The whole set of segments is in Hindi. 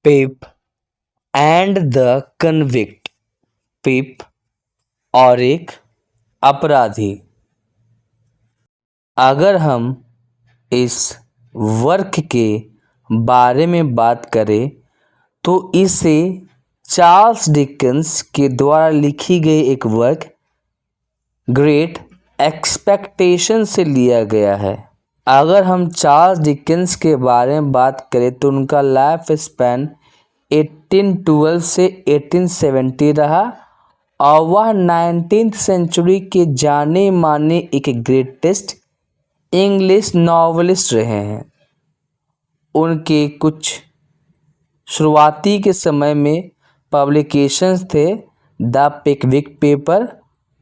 Pip and the convict. Pip और एक अपराधी। अगर हम इस वर्क के बारे में बात करें तो इसे चार्ल्स डिकेंस के द्वारा लिखी गई एक वर्क ग्रेट एक्सपेक्टेशन से लिया गया है। अगर हम चार्ल्स डिकेंस के बारे में बात करें तो उनका लाइफ स्पैन 1812 से 1870 रहा और वह 19th सेंचुरी के जाने माने एक ग्रेटेस्ट इंग्लिश नॉवेलिस्ट रहे हैं। उनके कुछ शुरुआती के समय में पब्लिकेशंस थे द पिकविक पेपर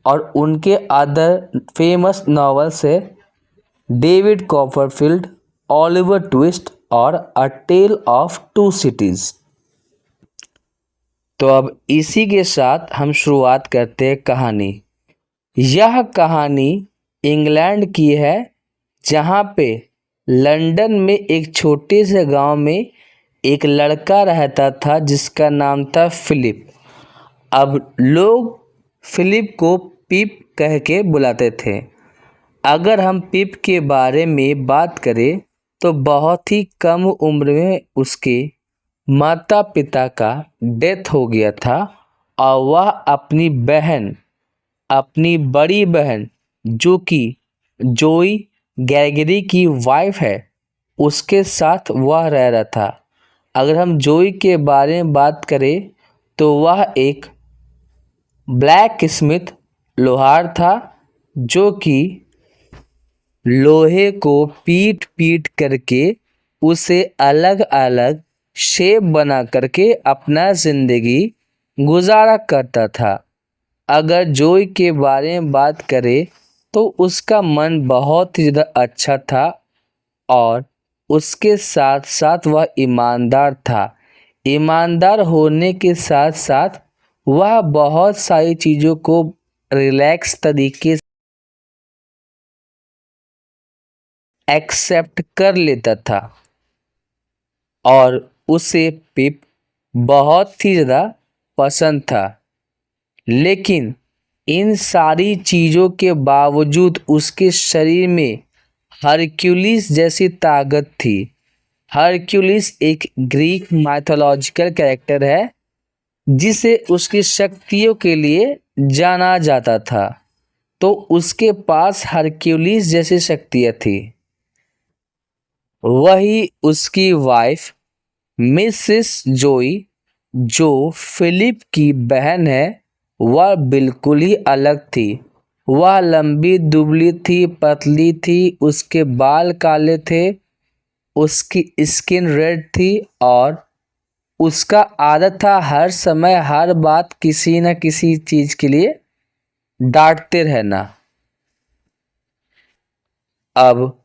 और उनके अदर फेमस नॉवेल्स है डेविड कॉपरफील्ड, ओलिवर ट्विस्ट और अ टेल ऑफ टू सिटीज। तो अब इसी के साथ हम शुरुआत करते हैं कहानी। यह कहानी इंग्लैंड की है जहाँ पे लंदन में एक छोटे से गांव में एक लड़का रहता था जिसका नाम था फिलिप। अब लोग फिलिप को पिप कह के बुलाते थे। अगर हम पिप के बारे में बात करें तो बहुत ही कम उम्र में उसके माता पिता का डेथ हो गया था और वह अपनी बड़ी बहन जो कि जोई गैगरी की वाइफ है उसके साथ वह रह रहा था। अगर हम जोई के बारे में बात करें तो वह एक ब्लैक स्मिथ लोहार था जो कि लोहे को पीट पीट करके उसे अलग अलग शेप बना करके अपना ज़िंदगी गुजारा करता था। अगर जोई के बारे में बात करें तो उसका मन बहुत ही ज़्यादा अच्छा था और उसके साथ साथ वह ईमानदार था। ईमानदार होने के साथ साथ वह बहुत सारी चीज़ों को रिलैक्स तरीके से एक्सेप्ट कर लेता था और उसे पिप बहुत ही ज़्यादा पसंद था। लेकिन इन सारी चीज़ों के बावजूद उसके शरीर में हरक्यूलिस जैसी ताकत थी। हरक्यूलिस एक ग्रीक माइथोलॉजिकल कैरेक्टर है जिसे उसकी शक्तियों के लिए जाना जाता था। तो उसके पास हरक्यूलिस जैसी शक्तियाँ थी। वही उसकी वाइफ मिसेस जोई जो फिलिप की बहन है वह बिल्कुल ही अलग थी। वह लंबी दुबली थी, पतली थी, उसके बाल काले थे, उसकी स्किन रेड थी और उसका आदत था हर समय हर बात किसी न किसी चीज़ के लिए डांटते रहना। अब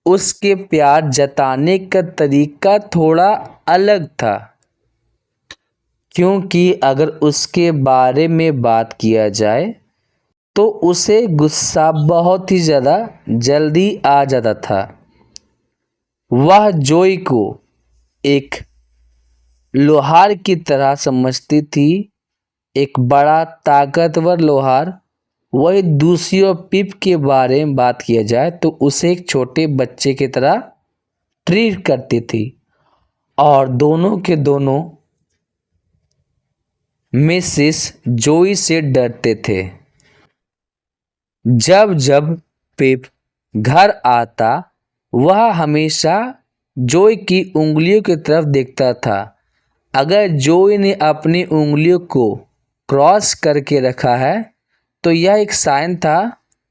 उसके प्यार जताने का तरीका थोड़ा अलग था क्योंकि अगर उसके बारे में बात किया जाए तो उसे गुस्सा बहुत ही ज़्यादा जल्दी आ जाता था। वह जोई को एक लोहार की तरह समझती थी, एक बड़ा ताकतवर लोहार। वही दूसरी ओर पिप के बारे में बात किया जाए तो उसे एक छोटे बच्चे की तरह ट्रीट करती थी और दोनों के दोनों मिसेस जोई से डरते थे। जब जब पिप घर आता वह हमेशा जोई की उंगलियों की तरफ देखता था। अगर जोई ने अपनी उंगलियों को क्रॉस करके रखा है तो यह एक साइन था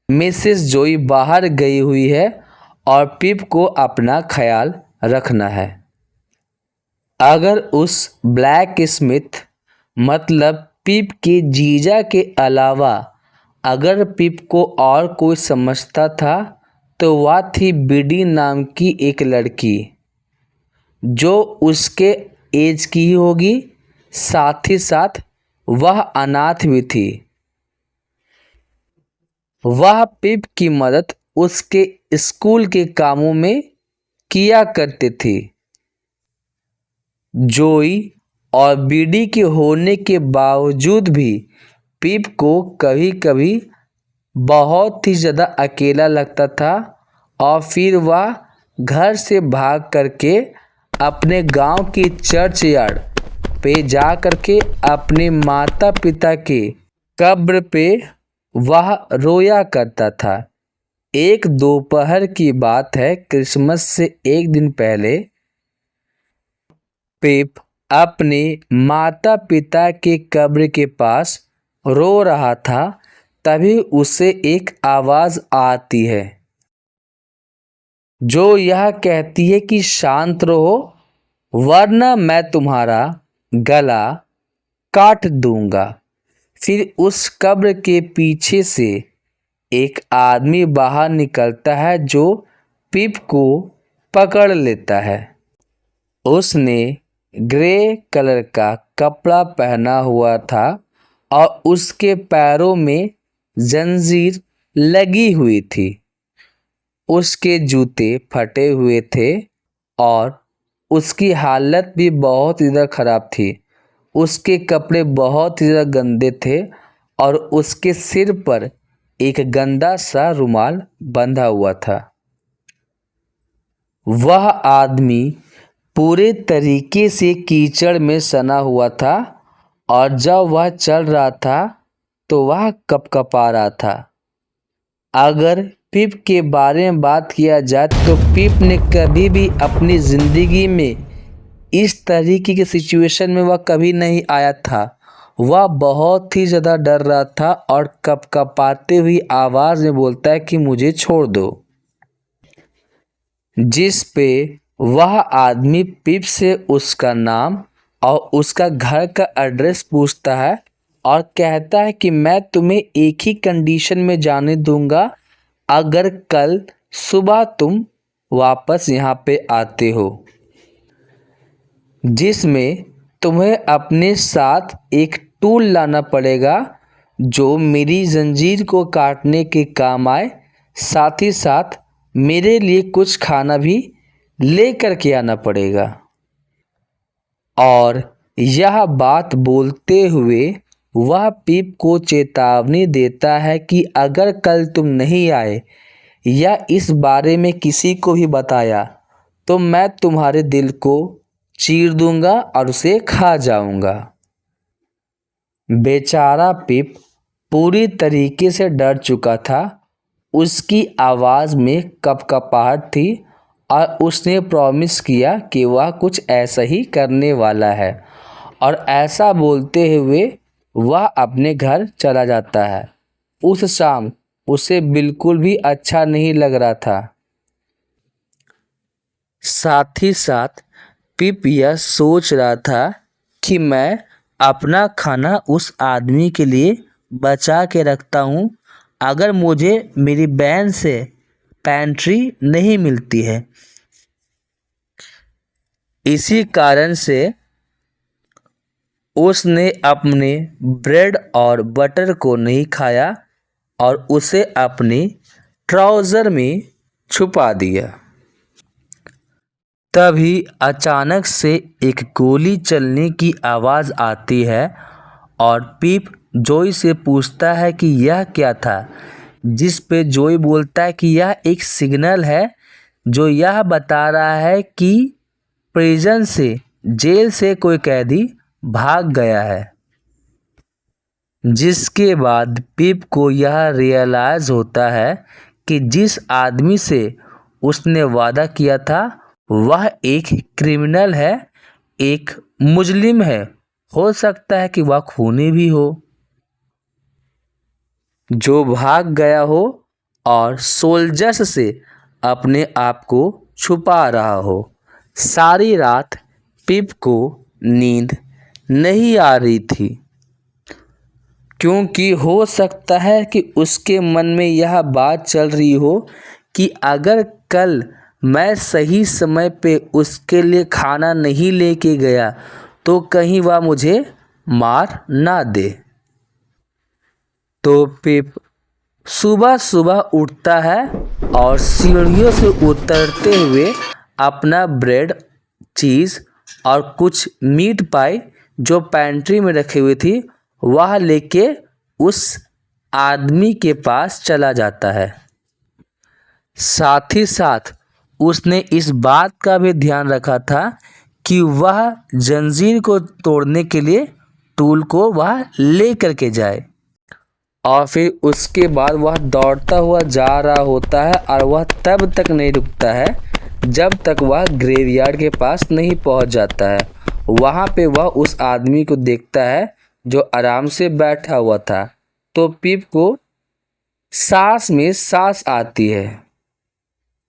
मिसेस जोई बाहर गई हुई है और पिप को अपना ख्याल रखना है। अगर उस ब्लैक स्मिथ मतलब पिप के जीजा के अलावा अगर पिप को और कोई समझता था तो वह थी बिडी नाम की एक लड़की जो उसके एज की ही होगी, साथ ही साथ वह अनाथ भी थी। वह पिप की मदद उसके स्कूल के कामों में किया करती थी। जोई और बीडी के होने के बावजूद भी पिप को कभी कभी बहुत ही ज़्यादा अकेला लगता था और फिर वह घर से भाग करके अपने गांव के चर्च यार्ड पे जा करके अपने माता पिता के कब्र पे वह रोया करता था। एक दोपहर की बात है, क्रिसमस से एक दिन पहले पिप अपने माता पिता के कब्र के पास रो रहा था। तभी उसे एक आवाज़ आती है जो यह कहती है कि शांत रहो वरना मैं तुम्हारा गला काट दूंगा। फिर उस कब्र के पीछे से एक आदमी बाहर निकलता है जो पिप को पकड़ लेता है। उसने ग्रे कलर का कपड़ा पहना हुआ था और उसके पैरों में जंजीर लगी हुई थी। उसके जूते फटे हुए थे और उसकी हालत भी बहुत ज़्यादा ख़राब थी। उसके कपड़े बहुत ही ज़्यादा गंदे थे और उसके सिर पर एक गंदा सा रुमाल बंधा हुआ था। वह आदमी पूरे तरीके से कीचड़ में सना हुआ था और जब वह चल रहा था तो वह कँपकँपा रहा था। अगर पिप के बारे में बात किया जाए तो पिप ने कभी भी अपनी ज़िंदगी में इस तरीके की सिचुएशन में वह कभी नहीं आया था। वह बहुत ही ज़्यादा डर रहा था और कँपकँपाते हुई आवाज़ में बोलता है कि मुझे छोड़ दो। जिस पे वह आदमी पिप से उसका नाम और उसका घर का एड्रेस पूछता है और कहता है कि मैं तुम्हें एक ही कंडीशन में जाने दूंगा अगर कल सुबह तुम वापस यहाँ पे आते हो, जिसमें तुम्हें अपने साथ एक टूल लाना पड़ेगा जो मेरी जंजीर को काटने के काम आए। साथ ही साथ मेरे लिए कुछ खाना भी ले कर के आना पड़ेगा। और यह बात बोलते हुए वह पिप को चेतावनी देता है कि अगर कल तुम नहीं आए या इस बारे में किसी को भी बताया तो मैं तुम्हारे दिल को चीर दूंगा और उसे खा जाऊंगा। बेचारा पिप पूरी तरीके से डर चुका था। उसकी आवाज़ में कपकपाहट थी और उसने प्रॉमिस किया कि वह कुछ ऐसा ही करने वाला है और ऐसा बोलते हुए वह अपने घर चला जाता है। उस शाम उसे बिल्कुल भी अच्छा नहीं लग रहा था। साथ ही साथ पिप यह सोच रहा था कि मैं अपना खाना उस आदमी के लिए बचा के रखता हूँ अगर मुझे मेरी बहन से पैंट्री नहीं मिलती है। इसी कारण से उसने अपने ब्रेड और बटर को नहीं खाया और उसे अपने ट्राउज़र में छुपा दिया। तभी अचानक से एक गोली चलने की आवाज़ आती है और पिप जोई से पूछता है कि यह क्या था, जिस पे जोई बोलता है कि यह एक सिग्नल है जो यह बता रहा है कि प्रिजन से, जेल से कोई कैदी भाग गया है। जिसके बाद पिप को यह रियलाइज़ होता है कि जिस आदमी से उसने वादा किया था वह एक क्रिमिनल है, एक मुजरिम है। हो सकता है कि वह खूनी भी हो जो भाग गया हो और सोल्जर्स से अपने आप को छुपा रहा हो। सारी रात पिप को नींद नहीं आ रही थी क्योंकि हो सकता है कि उसके मन में यह बात चल रही हो कि अगर कल मैं सही समय पे उसके लिए खाना नहीं लेके गया तो कहीं वह मुझे मार ना दे। तो पिप सुबह सुबह उठता है और सीढ़ियों से उतरते हुए अपना ब्रेड, चीज़ और कुछ मीट पाई जो पेंट्री में रखी हुई थी वह लेके उस आदमी के पास चला जाता है। साथ ही साथ उसने इस बात का भी ध्यान रखा था कि वह जंजीर को तोड़ने के लिए टूल को वह ले करके जाए। और फिर उसके बाद वह दौड़ता हुआ जा रहा होता है और वह तब तक नहीं रुकता है जब तक वह ग्रेवयार्ड के पास नहीं पहुंच जाता है। वहां पे वह उस आदमी को देखता है जो आराम से बैठा हुआ था। तो पिप को सांस में सांस आती है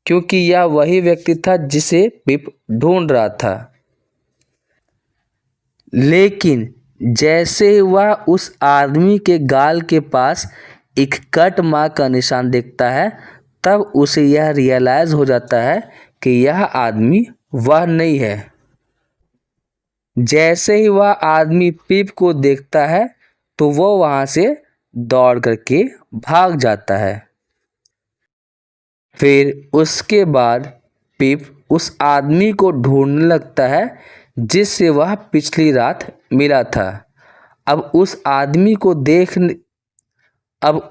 क्योंकि यह वही व्यक्ति था जिसे पिप ढूंढ रहा था। लेकिन जैसे ही वह उस आदमी के गाल के पास एक कट मार्क का निशान देखता है तब उसे यह रियलाइज हो जाता है कि यह आदमी वह नहीं है। जैसे ही वह आदमी पिप को देखता है तो वो वहां से दौड़ करके भाग जाता है। फिर उसके बाद पिप उस आदमी को ढूंढने लगता है जिससे वह पिछली रात मिला था। अब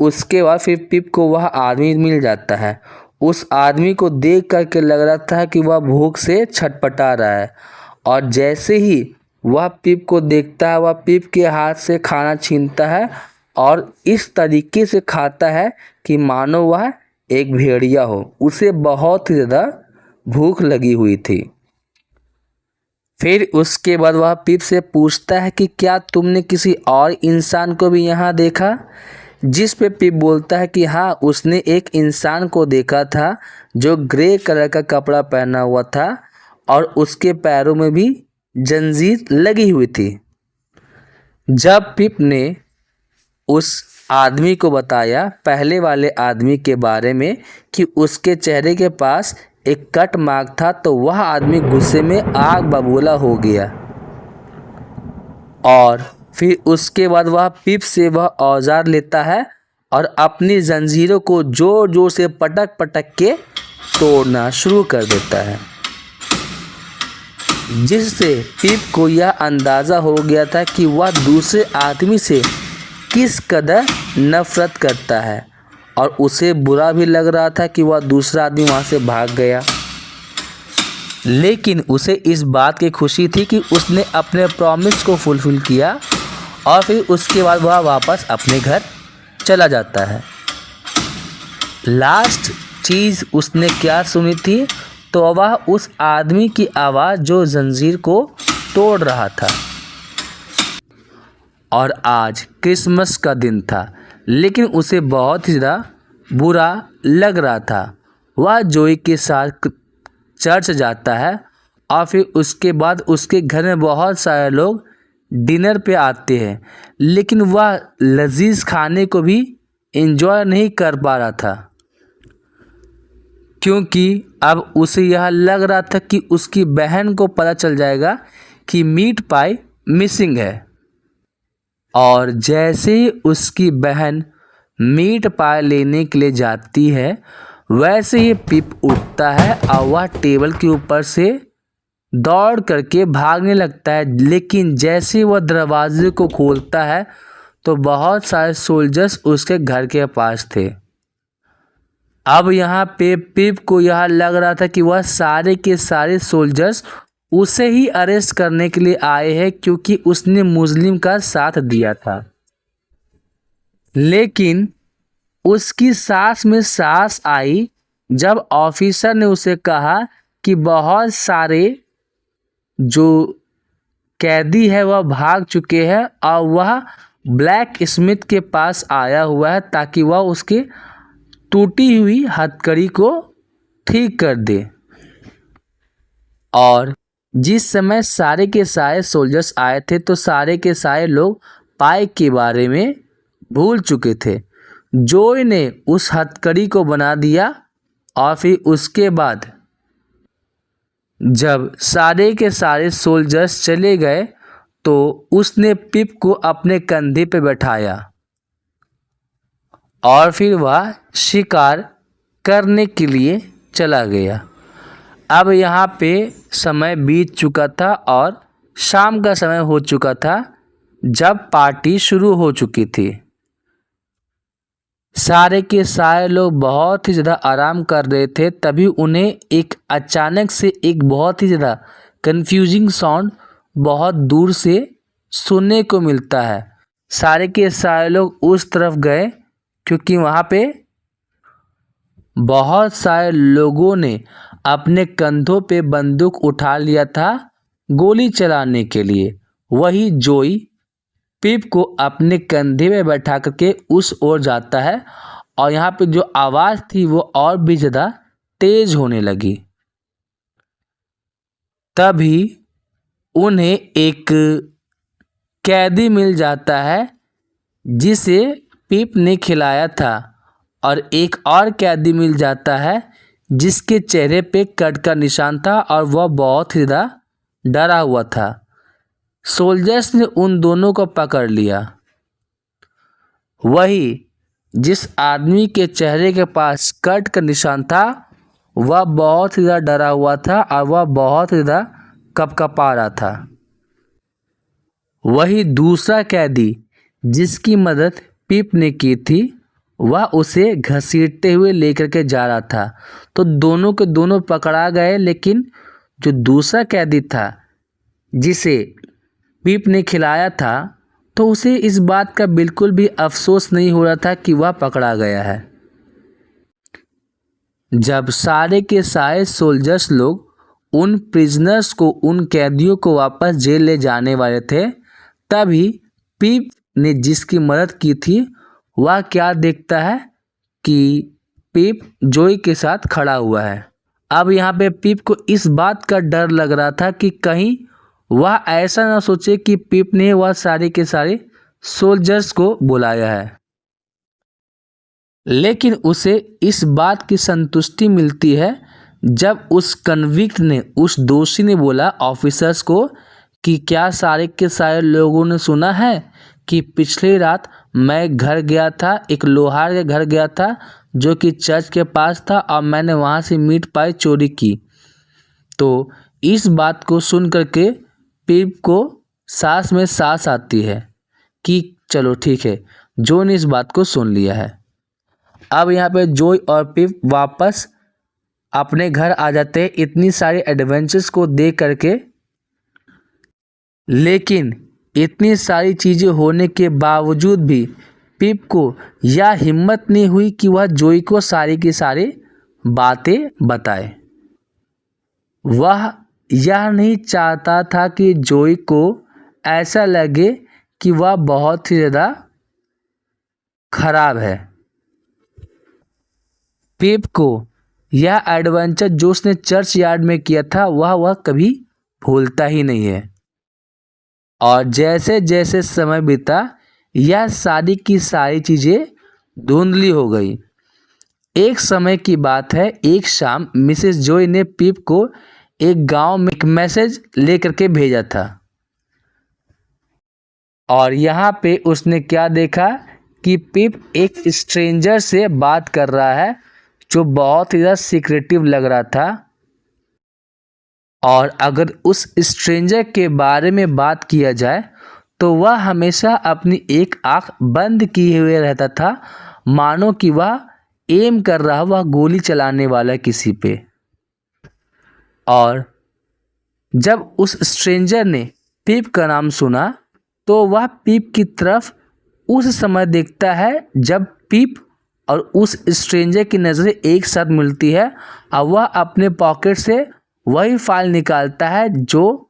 उसके बाद फिर पिप को वह आदमी मिल जाता है। उस आदमी को देख करके लग रहा था कि वह भूख से छटपटा रहा है और जैसे ही वह पिप को देखता है वह पिप के हाथ से खाना छीनता है और इस तरीके से खाता है कि मानो वह एक भेड़िया हो। उसे बहुत ही ज़्यादा भूख लगी हुई थी। फिर उसके बाद वह पिप से पूछता है कि क्या तुमने किसी और इंसान को भी यहाँ देखा? जिस पे पिप बोलता है कि हाँ, उसने एक इंसान को देखा था जो ग्रे कलर का कपड़ा पहना हुआ था और उसके पैरों में भी जंजीर लगी हुई थी। जब पिप ने उस आदमी को बताया पहले वाले आदमी के बारे में कि उसके चेहरे के पास एक कट मार्क था तो वह आदमी गुस्से में आग बबूला हो गया और फिर उसके बाद वह पिप से वह औजार लेता है और अपनी जंजीरों को जोर जोर से पटक पटक के तोड़ना शुरू कर देता है, जिससे पिप को यह अंदाज़ा हो गया था कि वह दूसरे आदमी से किस कदर नफरत करता है और उसे बुरा भी लग रहा था कि वह दूसरा आदमी वहाँ से भाग गया। लेकिन उसे इस बात की खुशी थी कि उसने अपने प्रॉमिस को फुलफिल किया और फिर उसके बाद वह वापस अपने घर चला जाता है। लास्ट चीज़ उसने क्या सुनी थी तो वह उस आदमी की आवाज़ जो जंजीर को तोड़ रहा था। और आज क्रिसमस का दिन था लेकिन उसे बहुत ही ज़्यादा बुरा लग रहा था। वह जोई के साथ चर्च जाता है और फिर उसके बाद उसके घर में बहुत सारे लोग डिनर पे आते हैं, लेकिन वह लजीज खाने को भी एंजॉय नहीं कर पा रहा था क्योंकि अब उसे यह लग रहा था कि उसकी बहन को पता चल जाएगा कि मीट पाई मिसिंग है। और जैसे ही उसकी बहन मीट पाई लेने के लिए जाती है वैसे ही पिप उठता है और वह टेबल के ऊपर से दौड़ करके भागने लगता है। लेकिन जैसे वह दरवाजे को खोलता है तो बहुत सारे सोल्जर्स उसके घर के पास थे। अब यहाँ पे पिप को यह लग रहा था कि वह सारे के सारे सोल्जर्स उसे ही अरेस्ट करने के लिए आए हैं क्योंकि उसने मुस्लिम का साथ दिया था। लेकिन उसकी सांस में सांस आई जब ऑफिसर ने उसे कहा कि बहुत सारे जो कैदी है वह भाग चुके हैं और वह ब्लैक स्मिथ के पास आया हुआ है ताकि वह उसके टूटी हुई हथकड़ी को ठीक कर दे। और जिस समय सारे के सारे सोल्जर्स आए थे तो सारे के सारे लोग पाई के बारे में भूल चुके थे। जोई ने उस हथकड़ी को बना दिया और फिर उसके बाद जब सारे के सारे सोल्जर्स चले गए तो उसने पिप को अपने कंधे पे बैठाया और फिर वह शिकार करने के लिए चला गया। अब यहाँ पे समय बीत चुका था और शाम का समय हो चुका था जब पार्टी शुरू हो चुकी थी। सारे के सारे लोग बहुत ही ज़्यादा आराम कर रहे थे, तभी उन्हें एक अचानक से एक बहुत ही ज़्यादा कंफ्यूजिंग साउंड बहुत दूर से सुनने को मिलता है। सारे के सारे लोग उस तरफ गए क्योंकि वहाँ पे बहुत सारे लोगों ने अपने कंधों पे बंदूक उठा लिया था गोली चलाने के लिए। वही जोई पिप को अपने कंधे में बैठा करके उस ओर जाता है और यहाँ पे जो आवाज़ थी वो और भी ज़्यादा तेज होने लगी। तभी उन्हें एक कैदी मिल जाता है जिसे पिप ने खिलाया था, और एक और कैदी मिल जाता है जिसके चेहरे पे कट का निशान था और वह बहुत ही ज़्यादा डरा हुआ था। सोल्जर्स ने उन दोनों को पकड़ लिया। वही जिस आदमी के चेहरे के पास कट का निशान था वह बहुत ही ज़्यादा डरा हुआ था और वह बहुत ही ज़्यादा कँपकँपा रहा था। वही दूसरा कैदी जिसकी मदद पिप ने की थी वह उसे घसीटते हुए लेकर के जा रहा था। तो दोनों के दोनों पकड़ा गए, लेकिन जो दूसरा कैदी था जिसे पिप ने खिलाया था तो उसे इस बात का बिल्कुल भी अफसोस नहीं हो रहा था कि वह पकड़ा गया है। जब सारे के सारे सोल्जर्स लोग उन प्रिजनर्स को, उन कैदियों को वापस जेल ले जाने वाले थे, तभी पिप ने जिसकी मदद की थी वह क्या देखता है कि पिप जोई के साथ खड़ा हुआ है। अब यहाँ पे पिप को इस बात का डर लग रहा था कि कहीं वह ऐसा ना सोचे कि पिप ने वह सारे के सारे सोल्जर्स को बुलाया है। लेकिन उसे इस बात की संतुष्टि मिलती है जब उस कन्विक्ट ने, उस दोषी ने बोला ऑफिसर्स को कि क्या सारे के सारे लोगों ने सुना है कि पिछली रात मैं घर गया था, एक लोहार के घर गया था जो कि चर्च के पास था और मैंने वहाँ से मीट पाई चोरी की। तो इस बात को सुन करके पिप को सांस में सांस आती है कि चलो ठीक है, जो ने इस बात को सुन लिया है। अब यहाँ पे जोई और पिप वापस अपने घर आ जाते हैं इतनी सारी एडवेंचर्स को देख करके। लेकिन इतनी सारी चीज़ें होने के बावजूद भी पिप को यह हिम्मत नहीं हुई कि वह जोई को सारी की सारी बातें बताए। वह यह नहीं चाहता था कि जोई को ऐसा लगे कि वह बहुत ही ज़्यादा खराब है। पिप को यह एडवेंचर जो उसने चर्च यार्ड में किया था वह कभी भूलता ही नहीं है। और जैसे जैसे समय बीता यह सारी की सारी चीज़ें धुंधली हो गई। एक समय की बात है, एक शाम मिसेस जोई ने पिप को एक गांव में एक मैसेज लेकर के भेजा था और यहाँ पे उसने क्या देखा कि पिप एक स्ट्रेंजर से बात कर रहा है जो बहुत ही ज़्यादा सीक्रेटिव लग रहा था। और अगर उस स्ट्रेंजर के बारे में बात किया जाए तो वह हमेशा अपनी एक आँख बंद किए हुए रहता था, मानो कि वह एम कर रहा, वह गोली चलाने वाला किसी पे। और जब उस स्ट्रेंजर ने पिप का नाम सुना तो वह पिप की तरफ उस समय देखता है जब पिप और उस स्ट्रेंजर की नज़रें एक साथ मिलती है और वह अपने पॉकेट से वही फाइल निकालता है जो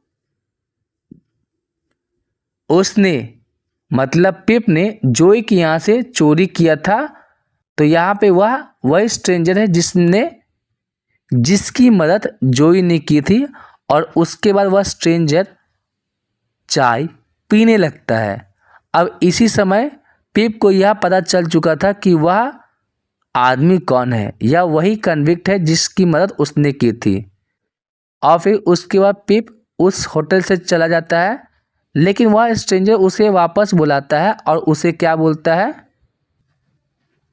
उसने, मतलब पिप ने जोई के यहाँ से चोरी किया था। तो यहाँ पे वह वही स्ट्रेंजर है जिसकी मदद जोई ने की थी। और उसके बाद वह स्ट्रेंजर चाय पीने लगता है। अब इसी समय पिप को यह पता चल चुका था कि वह आदमी कौन है, या वही कन्विक्ट है जिसकी मदद उसने की थी। और फिर उसके बाद पिप उस होटल से चला जाता है, लेकिन वह स्ट्रेंजर उसे वापस बुलाता है और उसे क्या बोलता है,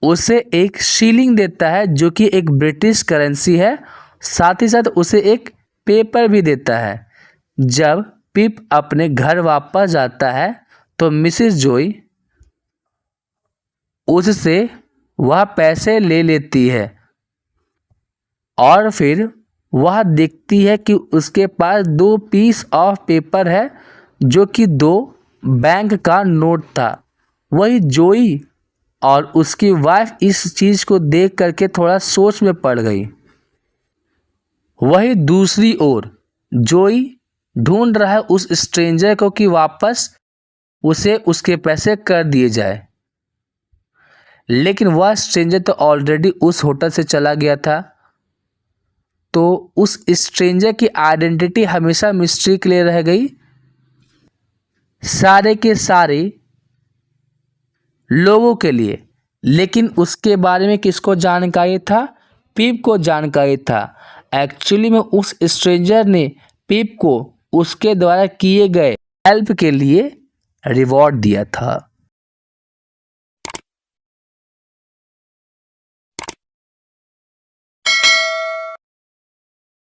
उसे एक शीलिंग देता है जो कि एक ब्रिटिश करेंसी है। साथ ही साथ उसे एक पेपर भी देता है। जब पिप अपने घर वापस जाता है तो मिसेस जोई उससे वह पैसे ले लेती है और फिर वह देखती है कि उसके पास 2 पीस ऑफ पेपर है जो कि 2 बैंक का नोट था। वही जोई और उसकी वाइफ इस चीज़ को देख करके थोड़ा सोच में पड़ गई। वही दूसरी ओर जोई ढूंढ रहा है उस स्ट्रेंजर को कि वापस उसे उसके पैसे कर दिए जाए, लेकिन वह स्ट्रेंजर तो ऑलरेडी उस होटल से चला गया था। तो उस स्ट्रेंजर की आइडेंटिटी हमेशा मिस्ट्री के लिए रह गई। सारे के सारे लोगों के लिए, लेकिन उसके बारे में किसको जानकारी था? पिप को जानकारी था। एक्चुअली में उस स्ट्रेंजर ने पिप को उसके द्वारा किए गए हेल्प के लिए रिवॉर्ड दिया था।